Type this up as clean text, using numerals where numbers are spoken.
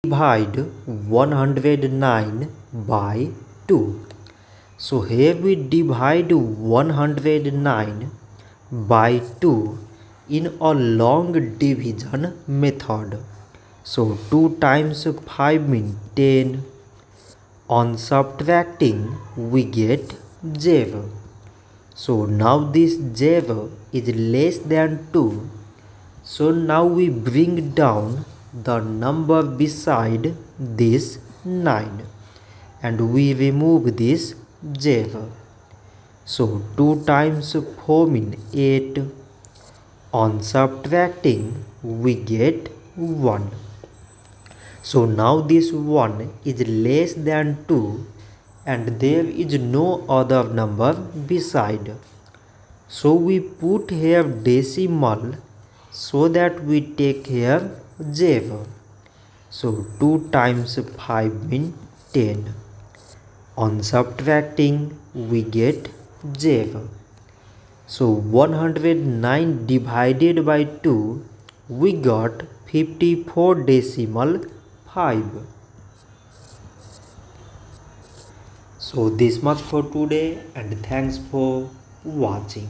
divide 109 by 2. So here we divide 109 by 2 in a long division method. So 2 times 5 means 10. On subtracting we get 0. So now this 0 is less than 2. So now we bring down the number beside this 9 and we remove this 0. So 2 times 4 means 8. On subtracting we get 1. So now this 1 is less than 2 and there is no other number beside. So we put here decimal so that we take here 0. So 2 times 5 means 10. On subtracting we get 0. So 109 divided by 2 we got 54 decimal 5. So this much for today and thanks for watching.